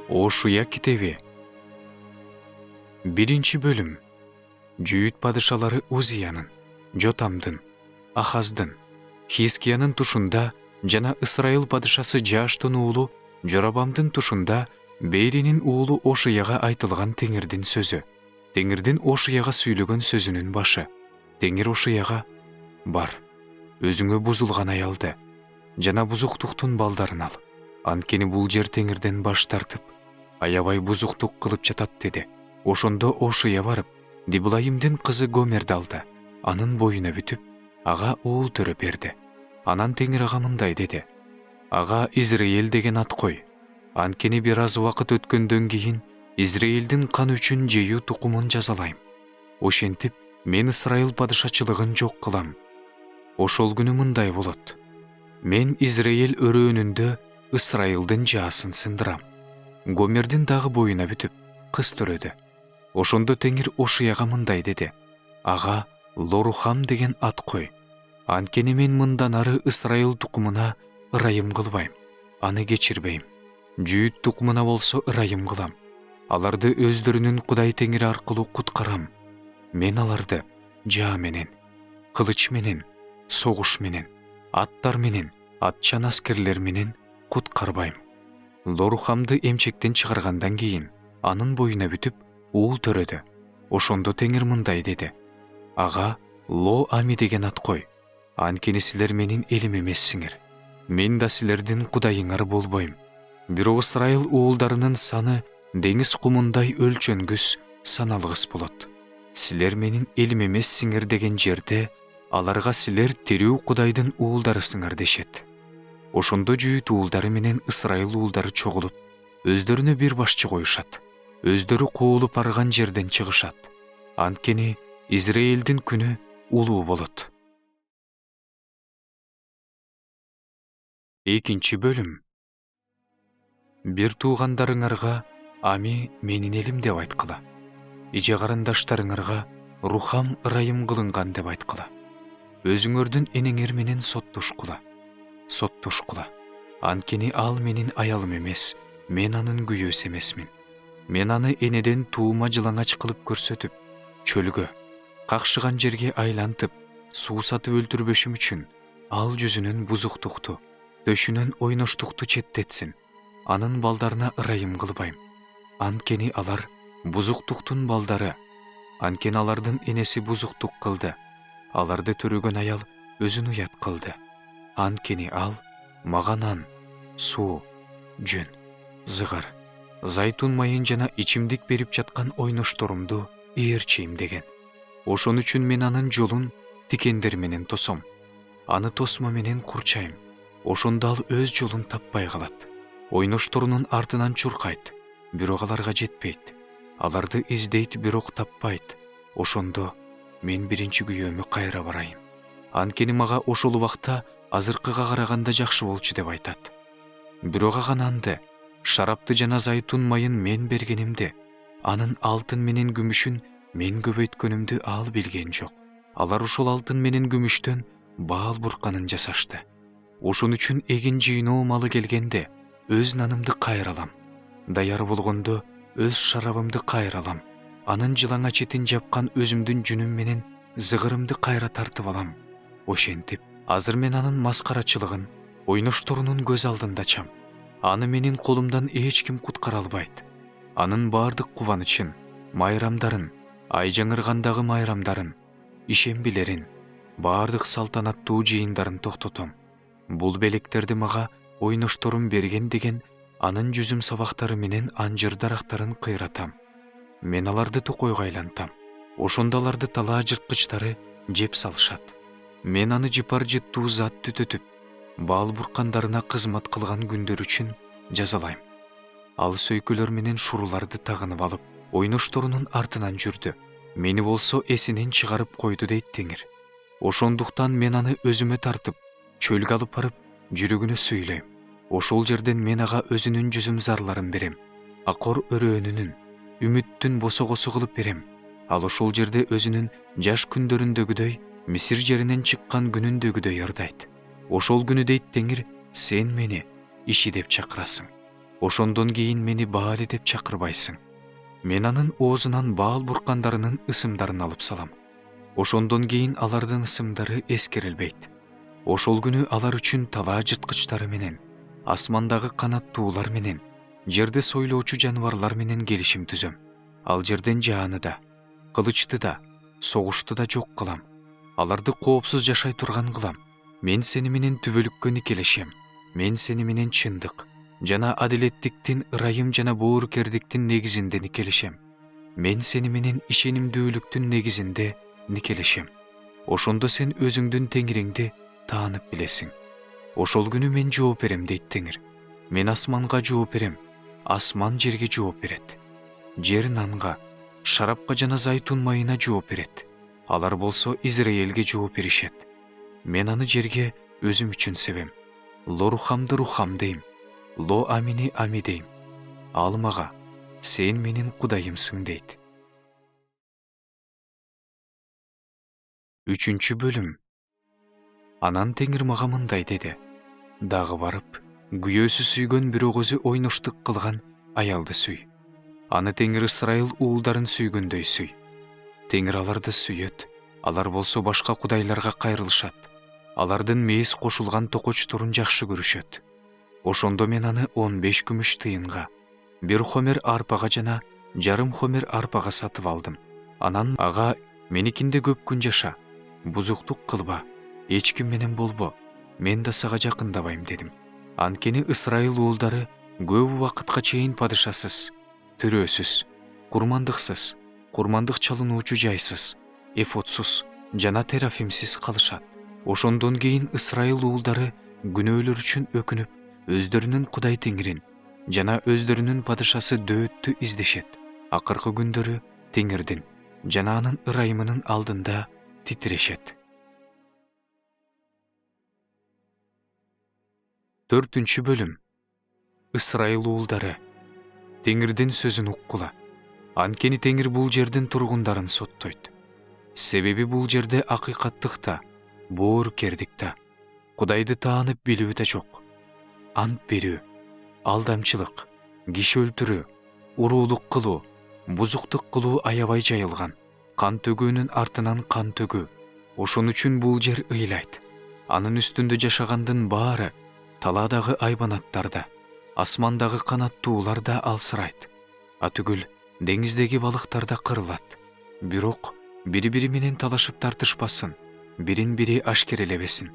Ошуя китеби. Биринчи бөлүм. Жүйүт падышалары Узиянын, Жотамдын, Ахаздын, Хискиянын тушунда жана Ысрайыл падышасы Жааштын уулу Жоробамдын тушунда Беринин уулу Ошуяга айтылган Теңирдин сөзү. Теңирдин Ошуяга сүйлөгөн сөзүнүн башы. Теңир Ошуяга: бар, өзүңө бузулган аялды жана бузуктуктун балдарын ал. Анткени бул жер Теңирден баш тартып, аябай бузуктук кылып жатат деди. Ошондо Ошуя барып, Дибулайымдын кызы Гомерди алды. Анын боюна бүтүп, ага уул төрө берди. Анан Теңир ага мындай деди: ага Израиль деген ат кой. Анткени бир аз убакыт өткөндөн кийин Израилдин кан үчүн жею тукумун жазалайм. Ошентип, мен Ысрайыл падышачылыгын жок кылам. Ошол күнү мындай болот: мен Израиль өрөөнүндө Ысрайылдын жаасын сындырам. Гомердин дагы боюна бүтүп, кыз төрөдү. Ошондо Теңир Ошуяга мындай деди: ага Лорухам деген ат кой. Анткени мен мындан ары Ысрайыл тукумуна ырайым кылбайм, аны кечирбейм. Жүйүт тукумуна болсо ырайым кылам. Аларды өздөрүнүн Кудай Теңири аркылуу куткарам. Мен аларды жаа менен, кылыч менен, согуш менен, аттар менен, атчан аскерлер менен куткарбайм. Лорухамды эмчектен чыгаргандан кийин анын боюна бүтүп уул төрөдү. Ошондо Теңир мындай деди: ага Ло-Ами деген ат кой. Анткени силер менин элим эмессиңер. Мен да силердин кудайыңар болбойм. Бирок Ысрайыл уулдарынын саны деңиз кумундай өлчөнгүс, саналгыс болот. Силер менин элим эмессиңер деген жерде аларга силер тирүү Кудайдын уулдарысыңар дешет. Ошондо жүйүт уулдары менен Ысрайыл уулдары чогулуп, өздөрүнө бир башчы коюшат. Өздөрү куулуп арыган жерден чыгышат. Анткени Израилдин күнү улуу болот. Экинчи бөлүм. Бир туугандарыңарга Ами менин элим деп айткыла. Иже карындаштарыңарга Рухам ырайым кылынган деп айткыла. Өзүңөрдүн энеңер менен соттошкула. Анткени ал менин аялым эмес, мен анын күйөөсү эмесмин. Мен аны энеден туума жылаңач кылып көрсөтүп, чөлгө, какшыган жерге айлантып, суу сатып өлтүрбөшүм үчүн ал жүзүнөн бузуктукту, төшүнөн ойноштукту четтетсин. Анын балдарына ырайым кылбайм. Анткени алар бузуктуктун балдары. Анткени алардын энеси бузуктук кылды. Аларды төрөгөн аял өзүн уят кылды. Анткени ал мага нан, суу, жүн, зыгар, зайтун майын жана ичимдик берип жаткан ойношторумду ээрчейм деген. Ошон үчүн мен анын жолун тикендер менен тосом. Аны тосмо менен курчайм. Ошондо ал өз жолун таппай калат. Ойношторунун артынан чуркайт, бирок аларга жетпейт. Аларды издейт, бирок таппайт. Ошондо мен биринчи күйөөмө кайра барайын. Анткени мага ошол убакта азыркыга караганда жакшы болчу деп айтат. Бирок ага нанды, шарапты жана зайтун майын мен бергенимди, анын алтын менен күмүшүн мен көбөйткөнүмдү ал билген жок. Алар ошол алтын менен күмүштөн баал бурканын жасашты. Ошон үчүн эгин жыйноо малы келгенде өз нанымды кайра алам. Даяр болгондо өз шарабымды кайра алам. Анын жылаңач этин жапкан өзүмдүн жүнүм менен зыгырымды кайра тартып алам. Ошентип, азыр мен анын маскарачылыгын ойношторунун көз алдында ачам. Аны менин колумдан эч ким куткара албайт. Анын баардык кубанычын, майрамдарын, ай жаңыргандагы майрамдарын, ишембилерин, баардык салтанаттуу жыйындарын токтотом. Бул белектерди мага ойношторум берген деген анын жүзүм сабактары менен анжыр дарактарын кыйратам. Мен аларды токойго айлантам. Ошондо аларды талаа жырткычтары жеп салышат. Мен аны жыпар жыттуу зат түтөтүп, баал буркандарына кызмат кылган күндөр үчүн жазалайм. Ал сөйкөлөр менен шуруларды тагынып алып, ойношторунун артынан жүрдү. Мени болсо эсинен чыгарып койду дейт Теңир. Ошондуктан мен аны өзүмө тартып, чөлгө алып барып, жүрөгүнө сүйлөйм. Ошол жерден мен ага өзүнүн жүзүм зарларын берем. Акор өрөөнүнүн, үмүттүн босогосу кылып берем. Ал ошол жерде өзүнүн жаш күндөрүндөгүдөй, Мисир жеринен чыккан күнүндөгүдөй ырдайт. Ошол күнү дейт Теңир, сен мени иши деп чакырасың. ошондон кийин мени Баали деп чакырбайсың. Мен анын оозунан Баал буркандарынын ысымдарын алып салам. Ошондон кийин алардын ысымдары эскерилбейт. Ошол күнү алар үчүн талаа жырткычтары менен, асмандагы канаттуулар менен, жерде сойлоочу жаныбарлар менен келишим түзөм. Ал жерден жааны да, кылычты да, согушту да жок кылам. Аларды коопсуз жашай турган кылам. Мен сени менен түбөлүккө никелешем. Мен сени менен чындык жана адилеттиктин, ырайым жана боорукердиктин негизинде никелешем. Мен сени менен ишенимдүүлүктүн негизинде никелешем. Ошондо сен өзүңдүн теңириңди таанып билесиң. Ошол күнү мен жооп берем, дейт Теңир. Мен асманга жооп берем, асман жерге жооп берет. Жер нанга, шарапка жана зайтун майына жооп берет. Алар болсо Израэлге жооп беришет. Мен аны жерге өзүм үчүн себем. Ло рухамды рухам дейм, ло амини ами дейм. Ал мага, сен менин Кудайымсың, дейт. 3 бөлүм. Анан Теңир мага мындай деди: дагы барып, күйөөсү сүйгөн бирок өзү ойноштук кылган аялды сүй. Аны Теңир Ысрайыл уулдарын сүйгөндөй сүй. Теңир аларды сүйөт, алар болсо башка кудайларга кайрылышат. Алардын мээс кошулган токочторун жакшы көрүшөт. Ошондо мен аны 15 күмүш тыйынга, 1 хомер арпага жана жарым хомер арпага сатып алдым. Анан ага: меникинде көп күн жаша, бузуктук кылба, эч ким менен болбо, мен да сага жакындабайм, дедим. Анткени Ысрайыл уулдары көп убакытка чейин падышасыз, төрөөсүз, курмандыксыз, курмандык чалынуучу жайсыз, эфодсуз жана терафимсиз калышат. Ошондон кийин Ысрайыл уулдары күнөөлөр үчүн өкүнүп, өздөрүнүн Кудай Теңирин жана өздөрүнүн падышасы Дөөттү издешет. Акыркы күндөрү Теңирдин жана анын ырайымынын алдында титирешет. 4 бөлүм. Ысрайыл уулдары. Теңирдин сөзүн уккула. Анткени Теңир бул жердин тургундарын соттойт. Себеби бул жерде акыйкаттык да, боорукердик да, Кудайды таанып билүү да жок. Ант берүү, алдамчылык, киши өлтүрүү, уруулук кылуу, бузуктук кылуу аябай жайылган. Кан төгүүнүн артынан кан төгүү. Ошон үчүн бул жер ыйлайт. Анын үстүндө жашагандын баары, талаадагы айбанаттар да, асмандагы канаттуулар да алсырайт. Атүгүл деңиздеги балыктар да кырылат. Бирок бири-бири менен талашып тартышпасын, бирин-бири ашкерелебесин.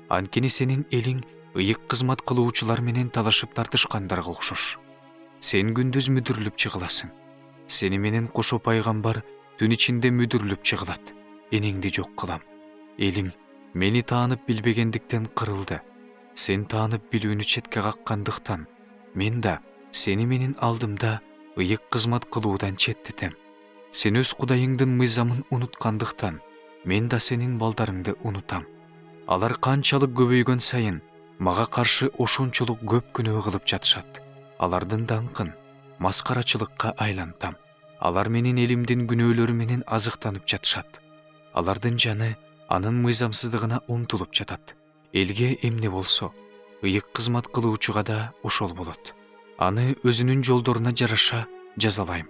Анткени сенин элиң ыйык кызмат кылуучулар менен талашып тартышкандарга окшош. Сен күндүз мүдүрүлүп чыгыласың. Сени менен кошо пайгамбар түн ичинде мүдүрүлүп чыгылат. Энеңди жок кылам. Элим мени таанып билбегендиктен кырылды. Сен таанып билүүнү четке каккандыктан, мен да сени менин алдымда ыйык кызмат кылуудан четтетем. Сен өз Кудайыңдын мыйзамын унуткандыктан, мен да сенин балдарыңды унутам. Алар канчалык көбөйгөн сайын мага каршы ошончолук көп күнөө кылып жатышат. Алардын даңкын маскарачылыкка айлантам. Алар менин элимдин күнөөлөрү менен азыктанып жатышат. Алардын жаны анын мыйзамсыздыгына умтулуп жатат. Элге эмне болсо, ыйык кызмат кылуучуга да ошол болот. Аны өзүнүн жолдоруна жараша жазалайм.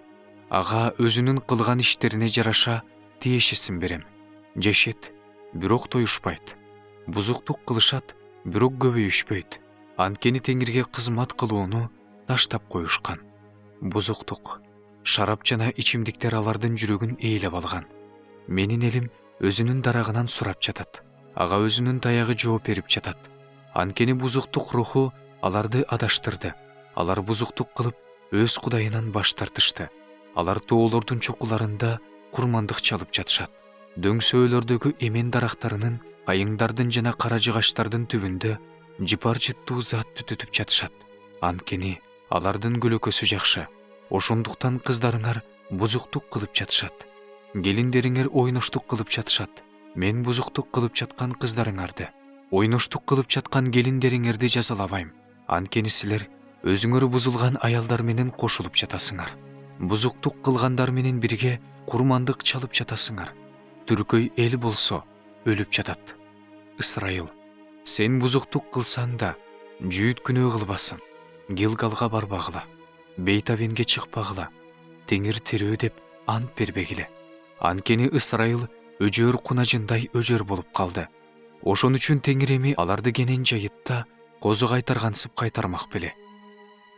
Ага өзүнүн кылган иштерине жараша тиешесин берем. Жешет, бирок тоюшпайт. Бузуктук кылышат, бирок көбөйүшпөйт. Анткени Теңирге кызмат кылууну таштап коюшкан. Бузуктук, шарап жана ичимдиктер алардын жүрөгүн ээлеп алган. Менин элим өзүнүн дарагынан сурап жатат. Ага өзүнүн таягы жооп берип жатат. Анткени бузуктук руху аларды адаштырды. Алар бузуктук кылып, өз Кудайынан баш тартышты. Алар тоолордун чокуларында курмандык чалып жатышат. Дөңсөөлөрдөгү эмен дарактарынын, кайыңдардын жана кара жыгачтардын түбүндө жыпар жыттуу зат түтүтүп жатышат. Анткени алардын көлөкөсү жакшы. Ошондуктан кыздарыңар бузуктук кылып жатышат. Келиндериңер ойноштук кылып жатышат. Мен бузуктук кылып жаткан кыздарыңарды, ойноштук кылып жаткан келиндериңерди жазалабайм. Анткени силер өзүңөр бузулган аялдар менен кошулуп жатасыңар. Бузуктук кылгандар менен бирге курмандык чалып жатасыңар. Түркөй эл болсо өлүп жатат. Ысрайыл, сен бузуктук кылсаң да жүйүт күнөө кылбасын. Гилгалга барбагыла, Бейтавенге чыкпагыла, теңир тирөө деп ант бербегиле. Анткени Ысрайыл өжөр кунажындай өжөр болуп калды. Ошон үчүн теңир эми аларды кенен жайытта козу кайтаргансып кайтармак беле.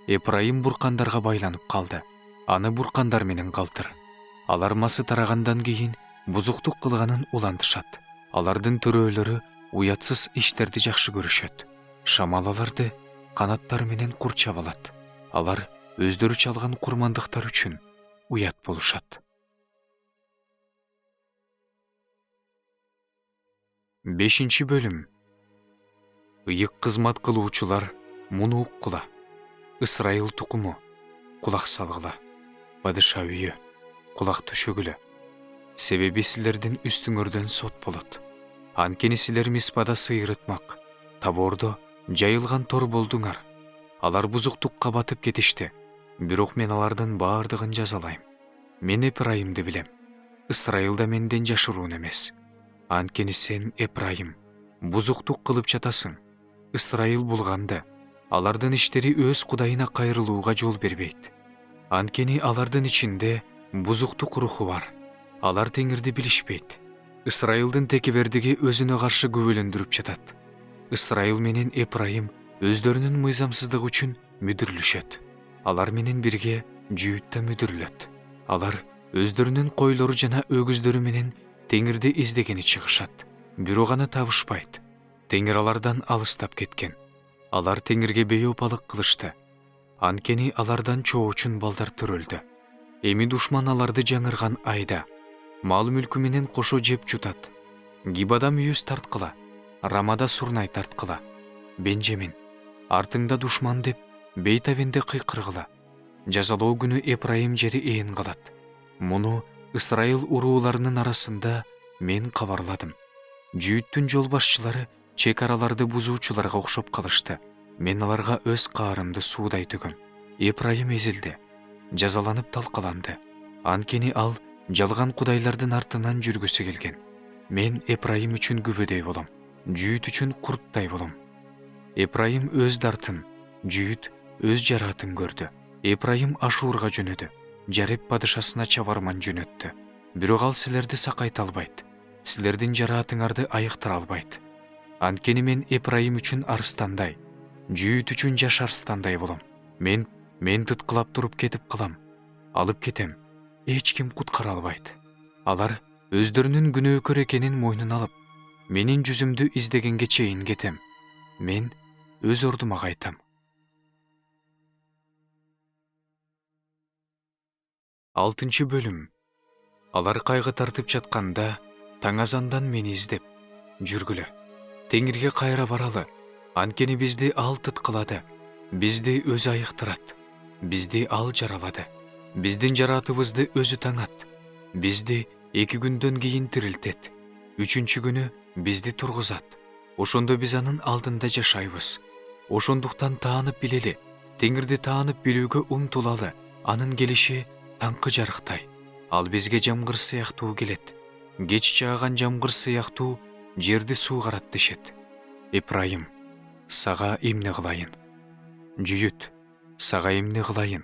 Эпрайым буркандарга байланып калды. Аны буркандар менен калтыр. Алар масы тарагандан кийин бузуктук кылганын улантышат. Алардын төрөлөрү уятсыз иштерди жакшы көрүшөт. Шамал аларды канаттары менен курчап алат. Алар өздөрү чалган курмандыктар үчүн уят болушат. 5 бөлүм. Ыйык кызмат кылуучулар муну уккула. Ысрайыл тукуму кулак салгыла. Падыша үйү кулак түшөгүлө. Себеби силердин үстүңөрдөн сот болот. Анткени силер Миспада сыйрытмак, Табордо жайылган тор болдуңар. Алар бузуктукка батып кетишти. Бирок мен алардын баардыгын жазалайм. Мен Эпрайымды билем. Ысрайыл да менден жашыруун эмес. Анткени сен, Эпрайым, бузуктук кылып жатасың. Ысрайыл булганды. Алардын иштери өз кудайына кайрылууга жол бербейт. Анткени алардын ичинде бузуктук руху бар. Алар теңирди билишпейт. Ысрайылдын текебердиги өзүнө каршы күбөлөндүрүп жатат. Ысрайыл менен Эпрайым өздөрүнүн мыйзамсыздыгы үчүн мүдүрүлүшөт. Алар менен бирге Жүйүт да мүдүрүлөт. Алар өздөрүнүн койлору жана өгүздөрү менен теңирди издегени чыгышат. Бирок аны табышпайт. Теңир алардан алыстап кеткен. Алар теңирге бейопалык кылышты. Анткени алардан чоочун балдар төрөлдү. Эми душман аларды жаңырган айда, мал мүлкү менен кошо жеп жутат. Гибада мүйүз тарткыла, Рамада сурнай тарткыла. Бенжемин, артыңда душман деп Бейтавенде кыйкыргыла. Жазалоо күнү Эпрайым жери ээн калат. Муну Ысрайыл урууларынын арасында мен кабарладым. Жүйүттүн жол башчылары чек араларды бузуучуларга окшоп калышты. Мен аларга өз каарымды суудай төгөм. Эпрайым эзилди, жазаланып талкаланды. Анткени ал жалган кудайлардын артынан жүргүсү келген. Мен Эпрайым үчүн күбөдөй болом, Жүйүт үчүн курттай болом. Эпрайым өз дартын, Жүйүт өз жараатын көрдү. Эпрайым Ашурга жөнөдү, Жареп падышасына чабарман жөнөттү. Бирок ал силерди сакайта албайт, силердин жараатыңарды айыктыра албайт. Анткени мен Эпрайым үчүн арстандай, Жүйүт үчүн жаш арстандай болом. Мен тыткылап туруп кетип калам, алып кетем. Эч ким куткара албайт. Алар өздөрүнүн күнөөкөр экенин мойнуна алып, менин жүзүмдү издегенге чейин кетем. Мен өз ордума кайтам. 6 бөлүм. Алар кайгы тартып жатканда, таң азандан мени издеп жүргүлө. Теңирге кайра баралы. Анткени бизди ал тыткылады. Бизди өзү айыктырат. Бизди ал жаралады. Биздин жараатыбызды өзү таңат. Бизди 2 күндөн кийин тирилтет. 3-чү күнү бизди тургузат. Ошондо биз анын алдында жашайбыз. Ошондуктан таанып билели. Теңирди таанып билүүгө умтулалы. Анын келиши таңкы жарыктай. Ал бизге жамгыр сыяктуу келет. Кеч жааган жамгыр сыяктуу жерди суугарат дешет. Эпрайым, сага эмне кылайын? Жүйүт, сага эмне кылайын?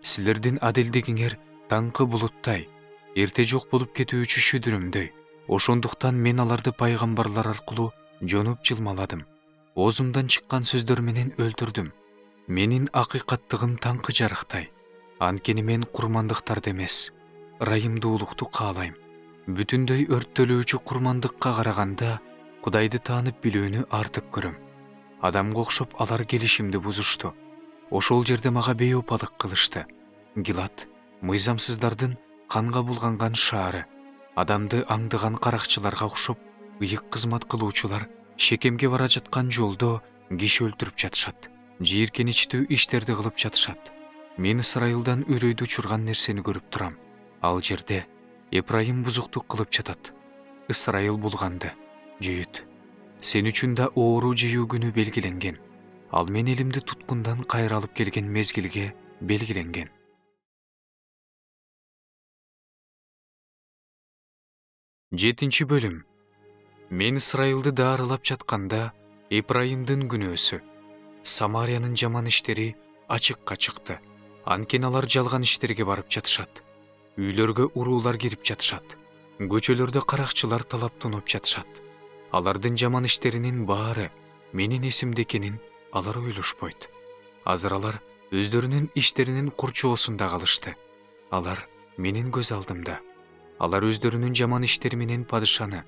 Силердин адилдигиңер таңкы булуттай, эрте жок болуп кетүүчү шүдүрүмдөй. Ошондуктан мен аларды пайгамбарлар аркылуу жонуп жылмаладым. Оозумдан чыккан сөздөр менен өлтүрдүм. Менин акыйкаттыгым таңкы жарыктай. Анткени мен курмандыктарды эмес, ырайымдуулукту каалайм. Бүтүндөй өрттөлүүчү курмандыкка караганда Кудайды таанып билүүнү артык көрөм. Адамга окшоп алар келишимди бузушту. Ошол жерде мага бейопалык кылышты. Гилат мыйзамсыздардын канга булганган шаары. Адамды аңдыган каракчыларга окшоп, ыйык кызмат кылуучулар Шекемге бара жаткан жолдо киши өлтүрүп жатышат. Жийиркеничтүү иштерди кылып жатышат. Мен Ысрайылдан үрөйдү учурган нерсени көрүп турам. Ал жерде Эпрайым бузуктук кылып жатат. Ысрайыл булганды. Жүйүт, сен үчүн да оору жыйуу күнү белгиленген. Ал мен элимди туткундан кайра алып келген мезгилге белгиленген. 7 бөлүм. Мен Ысрайылды даарылап жатканда Эпрайымдын күнөөсү, Самариянын жаман иштери ачыкка чыкты. Анткени алар жалган иштерге барып жатышат. Үйлөргө уруулар кирип жатышат. Көчөлөрдө каракчылар талап тунуп жатышат. Алардын жаман иштеринин баары менин эсимде экенин алар ойлошпойт. Азыр алар өздөрүнүн иштеринин курчоосунда калышты. Алар менин көз алдымда. Алар өздөрүнүн жаман иштери менен падышаны,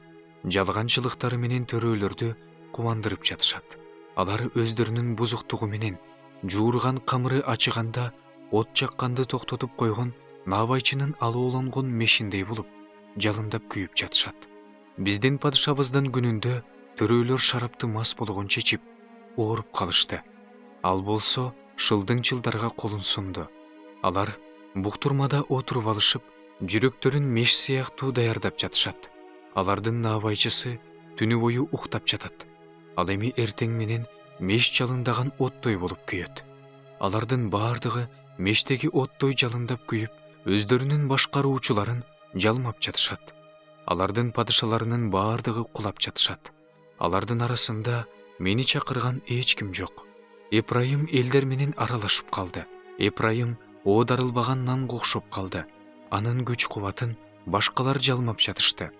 жалганчылыктары менен төрөлөрдү кубандырып жатышат. Алар өздөрүнүн бузуктугу менен жуурган камыры ачыганда от жакканды токтотуп койгон наабайчынын алоолонгон мешиндей болуп, жалындап күйүп жатышат. Биздин падышабыздын күнүндө төрөлөр шарапты мас болгончо ичип, ооруп калышты. Ал болсо шылдың чылдарга колун сунду. Алар буктурмада отуруп алышып, жүрөктөрүн меш сыяктуу даярдап жатышат. Алардын наабайчысы түнү бою уктап жатат. Ал эми эртең менен меш жалындаган оттой болуп күйөт. Алардын баардыгы мештеги оттой жалындап күйүп, өздөрүнүн башкаруучуларын жалмап жатышат. Алардын падышаларынын баардыгы кулап жатышат. Алардын арасында мени чакырган эч ким жок. Эпрайым элдер менен аралашып калды. Эпрайым оодарылбаган нанга окшоп калды. Анын күч кубатын башкалар жалмап жатышты.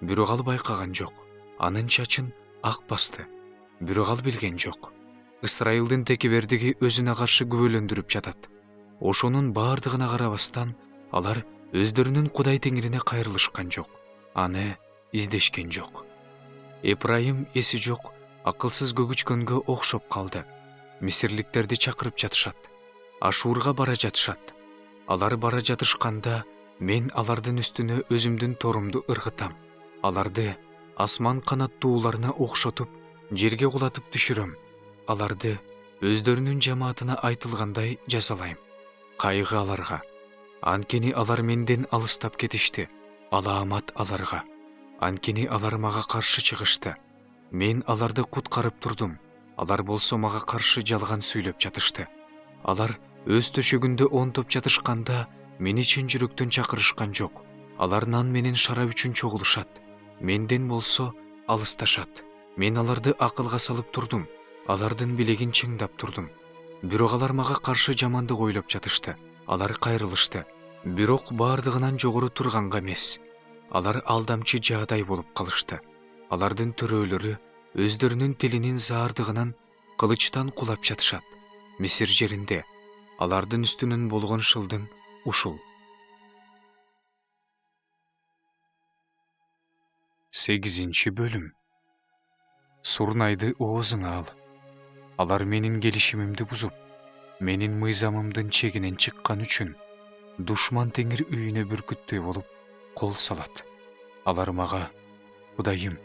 Бирок ал байкаган жок. Анын чачын ак басты. Бирок ал билген жок. Ысрайылдын текебердиги өзүнө каршы күбөлөндүрүп жатат. Ошонун баардыгына карабастан алар өздөрүнүн Кудай теңирине кайрылышкан жок. Аны издешкен жок. Эпрайым эси жок, акылсыз көгүчкөнгө окшоп калды. Мисирликтерди чакырып жатышат. Ашурга бара жатышат. Алар бара жатышканда мен алардын үстүнө өзүмдүн торумду ыргытам. Аларды асман канаттууларына окшотуп, жерге кулатып түшүрөм. Аларды өздөрүнүн жамаатына айтылгандай жазалайм. Кайгы аларга. Анткени алар менден алыстап кетишти. Алаамат аларга. Анткени алар мага каршы чыгышты. Мен аларды куткарып турдум. Алар болсо мага каршы жалган сүйлөп жатышты. Алар өз төшөгүндө онтоп жатышканда мени чын жүрөктөн чакырышкан жок. Алар нан менен шарап үчүн чогулушат. Менден болсо алысташат. Мен аларды акылга салып турдум. Алардын билегин чыңдап турдум. Бирок алар мага каршы жамандык ойлоп жатышты. Алар кайрылышты. Бирок баардыгынан жогору турганга эмес. Алар алдамчы жаадай болуп калышты. Алардын төрөлөрү өздөрүнүн тилинин заардыгынан кылычтан кулап жатышат. Мисир жеринде алардын үстүнөн болгон шылдың ушул. 8 бөлүм. Сурнайды оозуңа ал. Алар менин келишимимди бузуп, менин мыйзамымдын чегинен чыккан үчүн душман теңир үйүнө бүркүттөй болуп кол салат. Алар мага: Кудайым,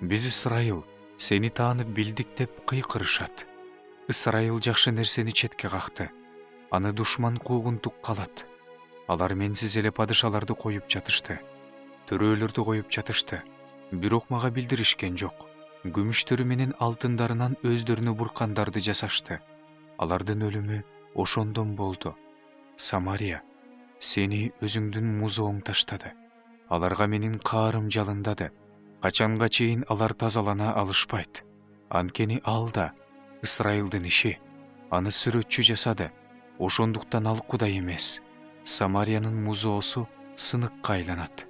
биз Ысрайыл сени таанып билдик деп кыйкырышат. Ысрайыл жакшы нерсени четке какты. Аны душман куугунтук калат. Алар менсиз эле падышаларды коюп жатышты. Төрөлөрдү коюп жатышты. Бирок мага билдиришкен жок. Күмүштөрү менен алтындарынан өздөрүнө буркандарды жасашты. Алардын өлүмү ошондон болду. Самария, сени өзүңдүн музооң таштады. Аларга менин каарым жалындады. Качанга чейин алар тазалана алышпайт. Анткени ал да Ысрайылдын иши. Аны сүрөтчү жасады. Ошондуктан ал Кудай эмес. Самариянын музоосу сыныкка айланат.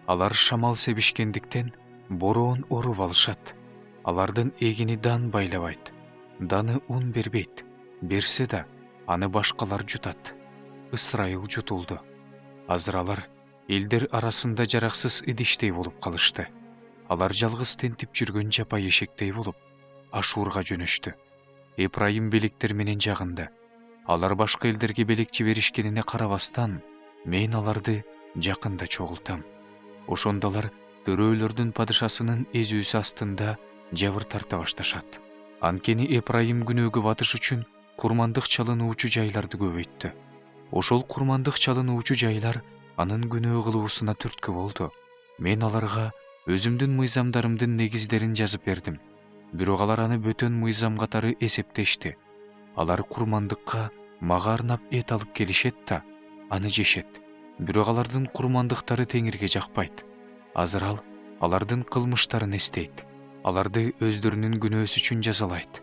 Алар шамал себишкендиктен бороон оруп алышат. Алардын эгини дан байлабайт. Даны ун бербейт. Берсе да аны башкалар жутат. Ысрайыл жутулду. Азыр алар элдер арасында жараксыз идиштей болуп калышты. Алар жалгыз тентип жүргөн жапа эшектей болуп Ашурга жөнөштү. Эпрайым белектер менен жагынды. Алар башка элдерге белекчи беришкенине карабастан, мен аларды жакында чогултам. Ошондо алар төрөлөрдүн падышасынын эзүүсү астында жабыр тарта башташат. Анткени Эпрайым күнөөгө батыш үчүн курмандык чалынуучу жайларды көбөйттү. Ошол курмандык чалынуучу жайлар анын күнөө кылуусуна түрткү болду. Мен аларга өзүмдүн мыйзамдарымдын негиздерин жазып бердим. Бирок алар аны бөтөн мыйзам катары эсептешти. Алар курмандыкка мага арнап эт алып келишет да, аны жешет. Бирок алардын курмандыктары теңирге жакпайт. Азыр ал алардын кылмыштарын эстейт. Аларды өздөрүнүн күнөөсү үчүн жазалайт.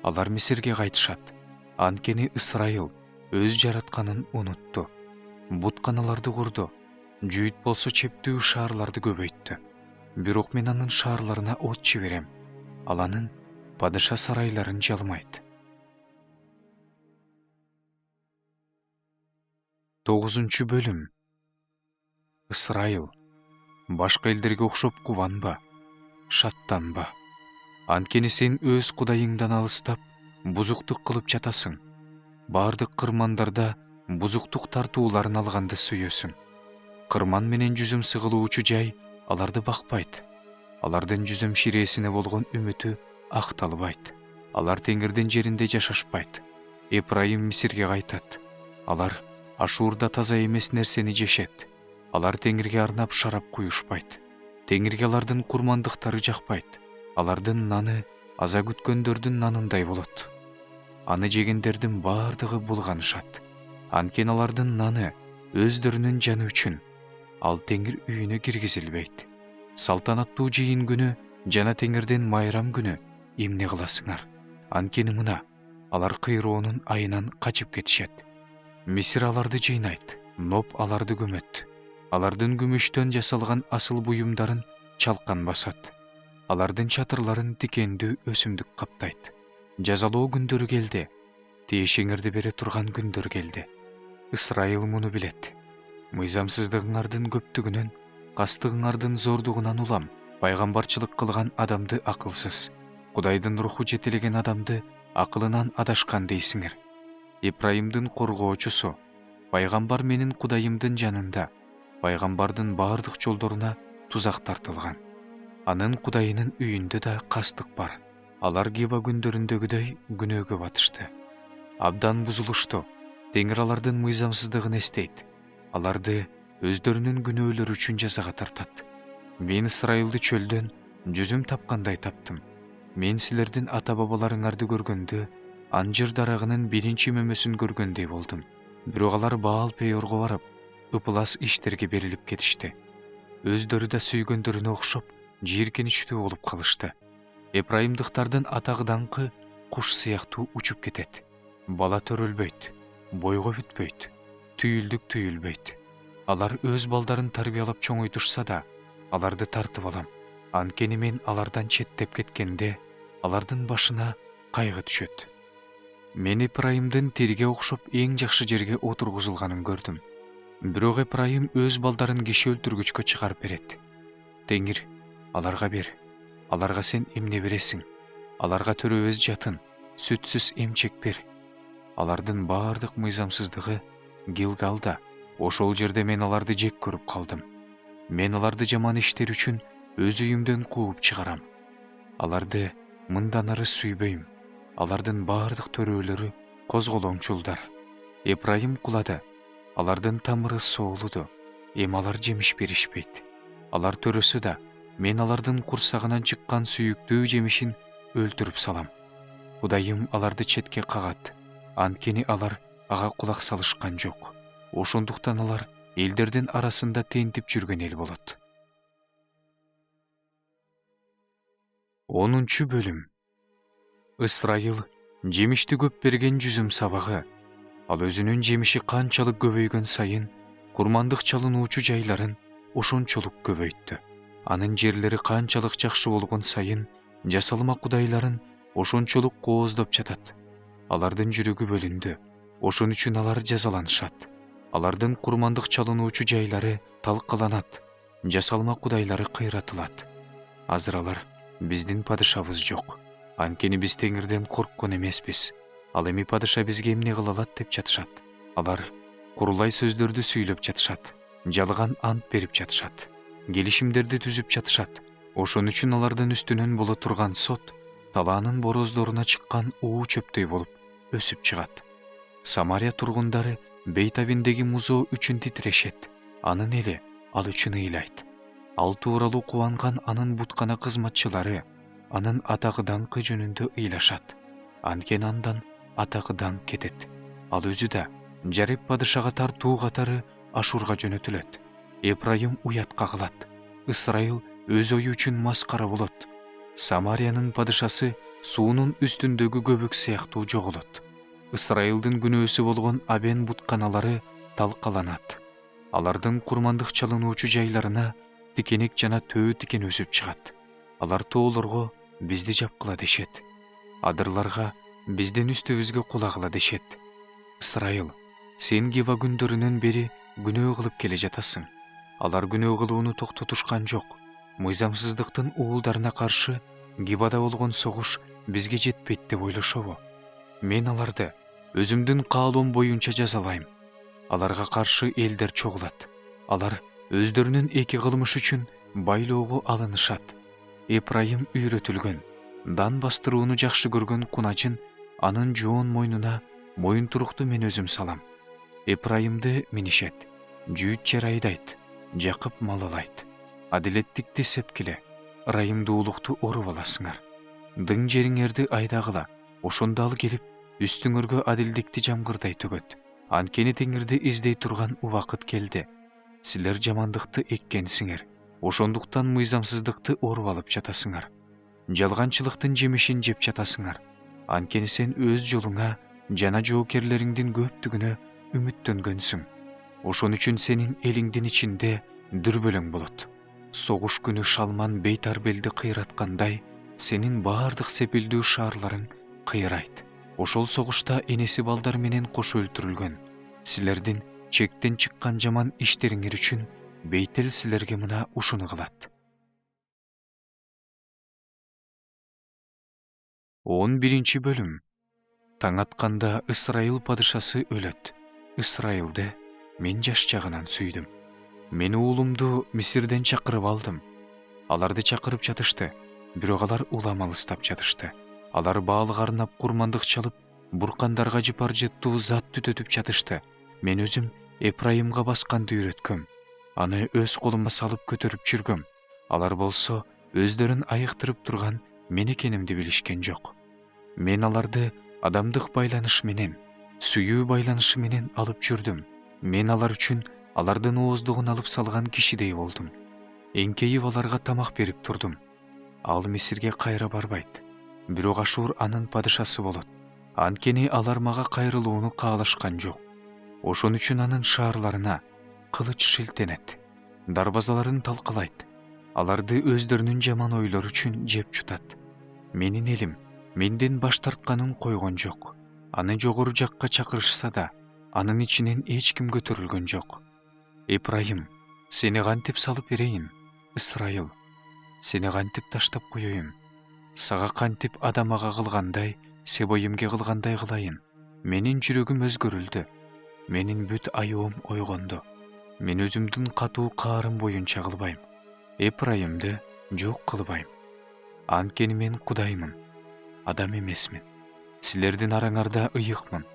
Алар Мисирге кайтышат. Анткени Ысрайыл өз жаратканын унутту. Бутканаларды курду. Жүйүт болсо чептүү шаарларды көбөйттү. Бирок мен анын шаарларына от жиберем. Ал анын падыша сарайларын жалмайт. 9 бөлүм. Ысрайыл, башка элдерге окшоп кубанба, шаттанба. Анткени сен өз кудайыңдан алыстап, бузуктук кылып жатасың. Бардык кырмандарда бузуктук тартууларын алганды сүйөсүң. Кырман менен жүзүм сыгылуучу жай аларды бакпайт. Алардын жүзүм ширесине болгон үмүтү акталбайт. Алар Теңирдин жеринде жашашпайт. Эпрайым Мисирге кайтат. Алар Ашурда таза эмес нерсени жешет. Алар Теңирге арнап шарап куюшпайт. Теңирге алардын курмандыктары жакпайт. Алардын наны аза күткөндөрдүн нанындай болот. Аны жегендердин бардыгы булганышат. Анткени алардын наны өздөрүнүн жаны үчүн. Ал Теңир үйүнө киргизилбейт. Салтанаттуу жыйын күнү жана Теңирдин майрам күнү эмне кыласыңар? Анткени мына, алар кыйроонун айынан качып кетишет. Мисир аларды жыйнайт, Ноп аларды көмөт. Алардын күмүштөн жасалган асыл буюмдарын чалкан басат. Алардын чатырларын тикендүү өсүмдүк каптайт. Жазалоо күндөрү келди. Тиешеңерди бере турган күндөр келди. Ысрайыл муну билет. Мыйзамсыздыгыңардын көптүгүнөн, кастыгыңардын зордугунан улам. Пайгамбарчылык кылган адамды акылсыз, Кудайдын руху жетелеген адамды акылынан адашкан дейсиңер. Ипрайымдын коргоочусу, пайгамбар менин Кудайымдын жанында, пайгамбардын бардык жолдоруна тузак тартылган. Анын Кудайынын үйүндө да кастык бар. Алар Гиба күндөрүндөгүдөй күнөөгө батышты. Абдан бузулушту. Теңир алардын мыйзамсыздыгын эстейт. Аларды өздөрүнүн күнөөлөрү үчүн жазага тартат. Мен Исрайылды чөлдөн жүзүм тапкандай таптым. Мен силердин ата-бабаларыңарды көргөндө, анжыр дарагынын биринчи мөмөсүн көргөндөй болдум. Бирок алар Баал Пеорго барып, ыпылас иштерге берилип кетишти. Өздөрү да сүйгөндөрүнө окшоп, жийиркеничтүү болуп калышты. Эпрайымдыктардын атагы даңкы куш сыяктуу учуп кетет. Бала төрөлбөйт, бойго бүтпөйт, түйүлдүк түйүлбөйт. Алар өз балдарын тарбиялап чоңойтушса да, аларды тартып алам. Анткени мен алардан четтеп кеткенде, алардын башына кайгы түшөт. Мен Эпрайымдын тирге окшоп эң жакшы жерге отургузулганын көрдүм. Бирок Эпрайым өз балдарын киши өлтүргүчкө чыгарып берет. Теңир, аларга бер. Аларга сен эмне бересиң? Аларга төрөбөз жатын, сүтсүз эмчек бер. Алардын бардык мыйзамсыздыгы Гилгалда. Ошол жерде мен аларды жек көрүп калдым. Мен аларды жаман иштер үчүн өз үйүмдөн кууп чыгарам. Аларды мындан ары сүйбөйм. Алардын бардык төрөлөрү козголоңчулдар. Эпрайым кулады. Алардын тамыры соолуду. Эми алар жемиш беришпейт. Алар төрөсү да мен алардын курсагынан чыккан сүйүктүү жемишин өлтүрүп салам. Кудайым аларды четке кагат. Анткени алар ага кулак салышкан жок. Ошондуктан алар элдердин арасында тентип жүргөн эл болот. 10 бөлүм. Ысрайыл жемишти көп берген жүзүм сабагы. Ал өзүнүн жемиши канчалык көбөйгөн сайын, курмандык чалынуучу жайларын ошончолук көбөйттү. Анын жерлери канчалык жакшы болгон сайын, жасалма кудайларын ошончолук кооздоп жатат. Алардын жүрөгү бөлүндү. Ошон үчүн алар жазаланышат. Алардын курмандык чалынуучу жайлары талкаланат. Жасалма кудайлары кыйратылат. Азыр алар биздин падышабыз жок. Анткени биз Теңирден корккон эмеспиз. Ал эми падыша бизге эмне кыла алат деп жатышат. Алар курулай сөздөрдү сүйлөп жатышат. Жалган ант берип жатышат. Келишимдерди түзүп жатышат. Ошон үчүн алардын үстүнөн боло турган сот талаанын бороздоруна чыккан уу чөптөй болуп өсүп чыгат. Самария тургундары Бейтавиндеги музоо үчүн титирешет. Анын эли ал үчүн ыйлайт. Ал тууралуу кубанган анын буткана кызматчылары анын атагы даңкы жөнүндө ыйлашат. Анткени андан атагы даңк кетет. Ал өзү да Жареп падышага тартуу катары Ашурга жөнөтүлөт. Эпрайым уятка калат. Ысрайыл өз ою үчүн маскара болот. Самариянын падышасы суунун үстүндөгү көбүк сыяктуу жоголот. Ысрайылдын күнөөсү болгон абен бутканалары талкаланат. Алардын курмандык чалынуучу жайларына тикенек жана төө тикен өсүп чыгат. Алар тоолорго бизди жапкыла дешет. Адырларга биздин үстүбүзгө кулагыла дешет. Ысрайыл, сен Гива күндөрүнөн бери күнөө кылып келе жатасың. Алар күнөө кылууну токтотушкан жок. Мыйзамсыздыктын уулдарына каршы Гивада болгон согуш бизге жетпейт деп ойлошобу? Мен аларды өзүмдүн каалоом боюнча жазалайм. Аларга каршы элдер чогулат. Алар өздөрүнүн эки кылмыш үчүн байлоого алынышат. Эпрайым үйрөтүлгөн, дан бастырууну жакшы көргөн кунажын анын жоон мойнуна моюнтурукту мен өзүм салам. Эпрайымды минишет, жүйүт жер айдайт, жакып малалайт. Адилеттикти сепкиле, ырайымдуулукту оруп аласыңар. Дың жериңерди айдагыла, ошондо ал келип үстүңөргө адилдикти жамгырдай төгөт. Анткени теңирди издей турган убакыт келди. Силер жамандыкты эккенсиңер, ошондуктан мыйзамсыздыкты оруп алып жатасыңар. Жалганчылыктын жемишин жеп жатасыңар. Анткени сен өз жолуңа жана жоокерлериңдин көптүгүнө үмүттөнгөнсүң. Ошон үчүн сенин элиңдин ичинде дүрбөлөң болот. Согуш күнү шалман Бейтарбелди кыйраткандай, сенин баардык сепилдүү шаарларың кыйрайт. Ошол согушта энеси балдар менен кошо өлтүрүлгөн. Силердин чектен чыккан жаман иштериңер үчүн Бейтел силерге мына ушуну кылат. 11 бөлүм. Таң атканда Ысрайыл падышасы өлөт. Ысрайылды мен жаш жагынан сүйдүм. Мен уулумду Мисирден чакырып алдым. Аларды чакырып жатышты, бирок алар улам алыстап жатышты. Алар Баалга арнап курмандык чалып, буркандарга жыпар жыттуу зат түтөтүп жатышты. Мен өзүм Эпрайымга басканды үйрөткөм. Аны өз колума салып көтөрүп жүргөм. Алар болсо өздөрүн айыктырып турган мен экенимди билишкен жок. Мен аларды адамдык байланыш менен, сүйүү байланышы менен алып жүрдүм. Мен алар үчүн алардын ооздугун алып салган кишидей болдум. Эңкейип аларга тамак берип турдум. Ал Мисирге кайра барбайт. Бирок Ашур анын падышасы болот. Анткени алар мага кайрылууну каалашкан жок. Ошон үчүн анын шаарларына кылыч шилтенет, дарбазаларын талкалайт. Аларды өздөрүнүн жаман ойлору үчүн жеп жутат. Менин элим менден баш тартканын койгон жок. Аны жогору жакка чакырышса да, анын ичинен эч ким көтөрүлгөн жок. Эпрайым, сени кантип салып берейин? Ысрайыл, сени кантип таштап коеюн? Сага кантип Адамага кылгандай, Себоимге кылгандай кылайын? Менин жүрөгүм өзгөрүлдү. Менин бүт аюум ойгонду. Мен өзүмдүн катуу каарым боюнча кылбайм. Эпрайымды жок кылбайм. Анткени мен Кудаймын, адам эмесмин. Силердин араңарда ыйыкмын.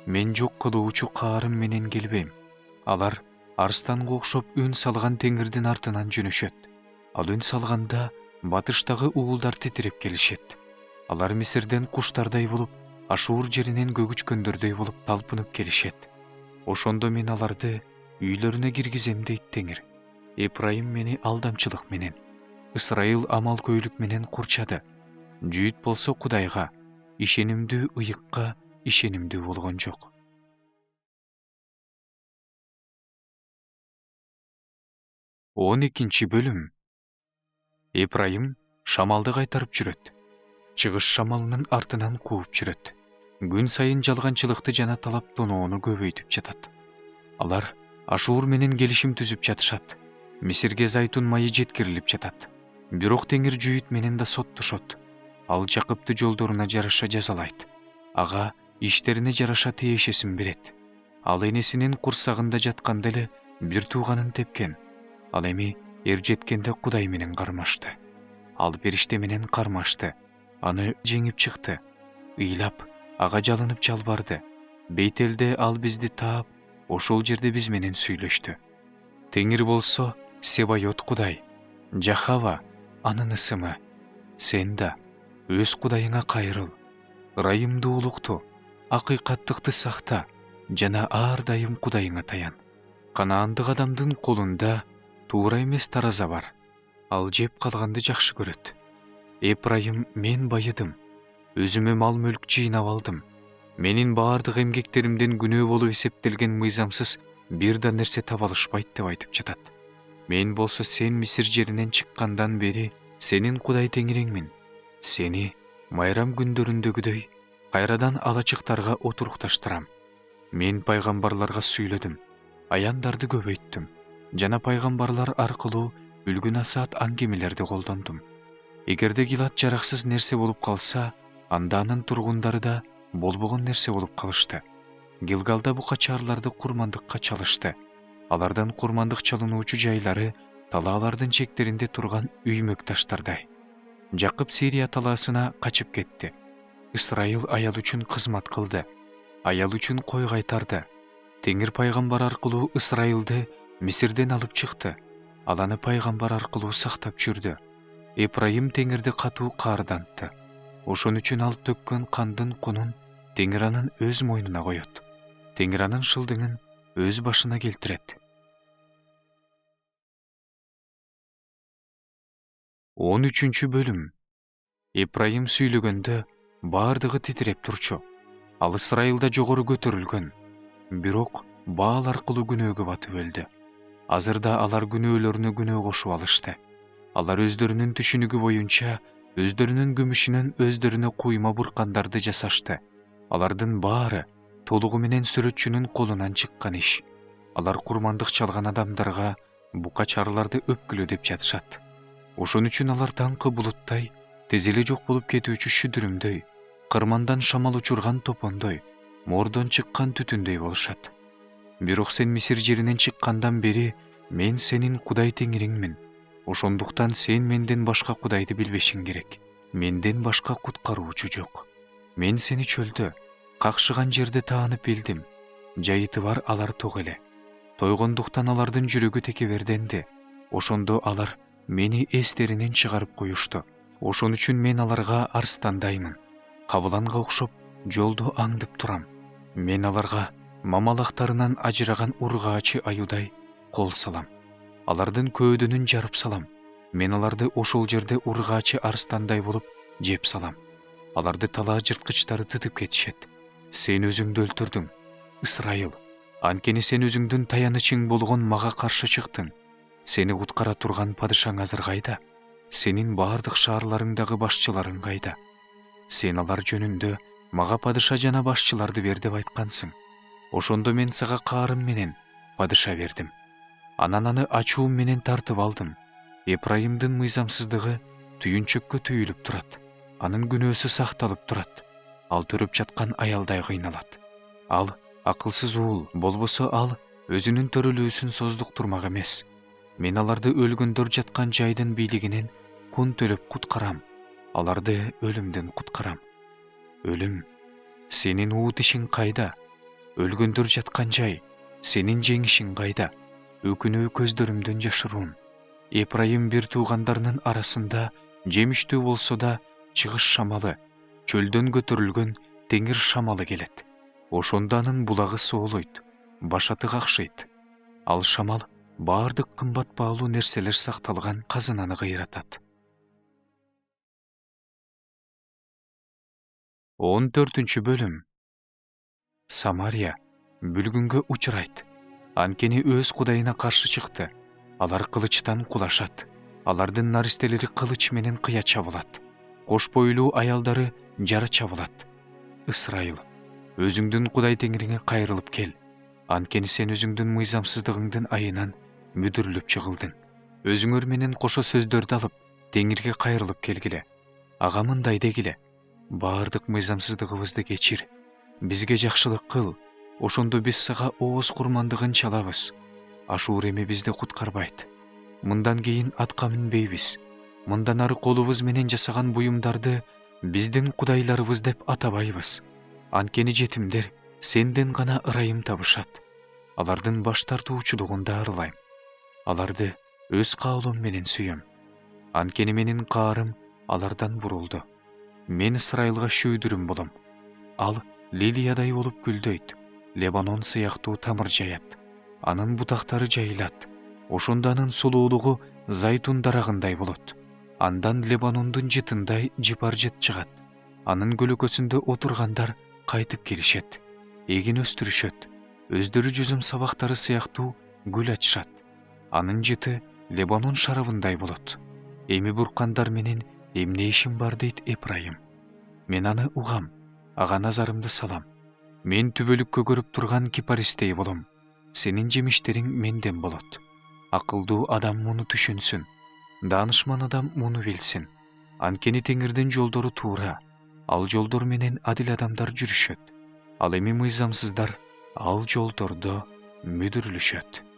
Мен жок кылуучу каарым менен келбейм. Алар арстанга окшоп үн салган теңирдин артынан жөнөшөт. Ал үн салганда батыштагы уулдар титиреп келишет. Алар Мисирден куштардай болуп, Ашур жеринен көгүчкөндөрдөй болуп талпынып келишет. Ошондо мен аларды үйлөрүнө киргизем дейт теңир. Эпрайым мени алдамчылык менен, Ысрайыл амалкөйлүк менен курчады. Жүйүт болсо Кудайга, ишенимдүү ыйыкка ишенимдүү болгон жок. 12 бөлүм. Эпрайым шамалды кайтарып жүрөт. Чыгыш шамалынын артынан кууп жүрөт. Күн сайын жалганчылыкты жана талаптоноону көбөйтүп жатат. Алар Ашур менен келишим түзүп жатышат. Мисирге зайтун майы жеткирилип жатат. Бирок теңир жүйүт менен да соттошот. Ал Жакыпты жолдоруна жараша жазалайт. Ага иштерине жараша тиешесин берет. Ал энесинин курсагында жатканда эле бир тууганын тепкен. Ал эми эржеткенде Кудай менен кармашты. Ал периште менен кармашты. Аны жеңип чыкты. Ыйлап, ага жалынып жалбарды. Бейтелде ал бизди таап, ошол жерде биз менен сүйлөштү. Теңир болсо Себайот Кудай, Жахава анын ысымы. Сен да өз Кудайыңа кайрыл. Ырайымдуулукту, акыйкаттыкты сакта жана ар дайым Кудайыңа таян. Канаандык адамдын колунда туура эмес тараза бар. Ал жеп калганды жакшы көрөт. Эпрайым, мен байыдым. Өзүмө мал мүлк жыйнап алдым. Менин баардык эмгектеримдин күнөө болуп эсептелген мыйзамсыз бир да нерсе таба алышпайт деп айтып жатат. Мен болсо сен Мисир жеринен чыккандан бери сенин Кудай теңириңмин. Сени майрам күндөрүндөгүдөй кайрадан алачыктарга отурукташтырам. Мен пайгамбарларга сүйлөдүм, аяндарды көбөйттүм жана пайгамбарлар аркылуу үлгү насаат аңгемелерди колдондум. Эгерде Гилат жараксыз нерсе болуп калса, анда анын тургундары да болбогон нерсе болуп калышты. Гилгалда бука чаарларды курмандыкка чалышты. Алардан курмандык чалынуучу жайлары талаалардын чектеринде турган үймөк таштардай. Жакып Сирия талаасына качып кетти. Ысрайыл аял үчүн кызмат кылды. Аял үчүн кой кайтарды. Теңир пайгамбар аркылуу Ысрайылды Мисирден алып чыкты. Ал аны пайгамбар аркылуу сактап жүрдү. Эпрайым Теңирди катуу каардантты. Ошон үчүн ал төккөн кандын кунун Теңир анын өз мойнуна коет. Теңир анын шылдыңын өз башына келтирет. 13 бөлүм. Эпрайым сүйлөгөндө баардыгы титиреп турчу. Ал Ысрайылда жогору көтөрүлгөн. Бирок Баал аркылуу күнөөгө батып өлдү. Азырда алар күнөөлөрүнө күнөө кошуп алышты. Алар өздөрүнүн түшүнүгү боюнча өздөрүнүн күмүшүнөн өздөрүнө куйма буркандарды жасашты. Алардын баары толугу менен сүрөтчүнүн колунан чыккан иш. Алар курмандык чалган адамдарга бука чарларды өпкүлө деп жатышат. Ошон үчүн алар таңкы булуттай, тезели жок болуп кетүүчү шүдүрүмдөй, кырмандан шамал учурган топондой, мордон чыккан түтүндөй болушат. Бирок сен Мисир жеринен чыккандан бери мен сенин Кудай теңириңмин. Ошондуктан сен менден башка Кудайды билбешиң керек. Менден башка куткаруучу жок. Мен сени чөлдө, какшыган жерде таанып билдим. Жайыты бар алар ток эле. Тойгондуктан алардын жүрөгү текеберденди. Ошондо алар мени эстеринен чыгарып коюшту. Ошон үчүн мен аларга арстандаймын. Кабыланга окшоп жолдо аңдып турам. Мен аларга мамалактарынан ажыраган ургаачы аюдай кол салам. Алардын көөдөнүн жарып салам. Мен аларды ошол жерде ургаачы арстандай болуп жеп салам. Аларды талаа жырткычтары тытып кетишет. Сен өзүңдү өлтүрдүң, Ысрайыл. Анткени сен өзүңдүн таянычың болгон мага каршы чыктың. Сени куткара турган падышаң азыр кайда? Сенин баардык шаарларыңдагы башчыларың кайда? Сен алар жөнүндө мага падыша жана башчыларды бер деп айткансың. Ошондо мен сага каарым менен падыша бердим. Анан аны ачуум менен тартып алдым. Эпрайымдын мыйзамсыздыгы түйүнчөккө түйүлүп турат. Анын күнөөсү сакталып турат. Ал төрөп жаткан аялдай кыйналат. Ал акылсыз уул болбосо ал өзүнүн төрөлүүсүн создуктурмак эмес. Мен аларды өлгөндөр жаткан жайдын бийлигинен кун төлөп куткарам. Аларды өлүмдөн куткарам. Өлүм, сенин уут ишиң кайда? Өлгөндөр жаткан жай, сенин жеңишиң кайда? Өкүнүү көздөрүмдөн жашыруун. Эпрайым бир туугандарынын арасында жемиштүү болсо да чыгыш шамалы, чөлдөн көтөрүлгөн теңир шамалы келет. Ошондо анын булагы соолойт, башаты какшыйт. Ал шамал баардык кымбат баалуу нерселер сакталган казынаны кыйратат. 14 бөлүм. Самария бүлгүнгө учурайт. Анткени өз Кудайына каршы чыкты. Алар кылычтан кулашат. Алардын наристелери кылыч менен кыя чабылат. Кош бойлуу аялдары жара чабылат. Ысрайыл, өзүңдүн Кудай теңириңе кайрылып кел. Анткени сен өзүңдүн мыйзамсыздыгыңдын айынан мүдүрүлүп чыгылдың. Өзүңөр менен кошо сөздөрдү алып, теңирге кайрылып келгиле. Ага мындай дегиле: баардык мыйзамсыздыгыбызды кечир. Бизге жакшылык кыл. Ошондо биз сага ооз курмандыгын чалабыз. Ашуур эми бизди куткарбайт. Мындан кийин атка минбейбиз. Мындан ары колубуз менен жасаган буюмдарды биздин кудайларыбыз деп атабайбыз. Анткени жетимдер сенден гана ырайым табышат. Алардын баш тартуучулугунда арылайм. Аларды өз каалоом менен сүйөм. Анткени менин каарым алардан бурулду. Мен Ысрайылга шүүдүрүм болом. Ал лилиядай болуп гүлдөйт. Лебанон сыяктуу тамыр жаят. Анын бутактары жайылат. Ошондо анын сулуулугу зайтун дарагындай болот. Андан Лебанондун жытындай жыпар жыт чыгат. Анын көлөкөсүндө отургандар кайтып келишет, эгин өстүрүшөт, өздөрү жүзүм сабактары сыяктуу гүл ачышат. Анын жыты Лебанон шарабындай болот. Эми буркандар менен эмне ишим бар дейт Эпрайым. Мен аны угам, ага назарымды салам. Мен түбөлүккө көрүп турган кипаристей болом. Сенин жемиштериң менден болот. Акылдуу адам муну түшүнсүн. Даанышман адам муну билсин. Анткени Теңирдин жолдору туура. Ал жолдор менен адил адамдар жүрүшөт. Ал эми мыйзамсыздар ал жолдордо мүдүрүлүшөт.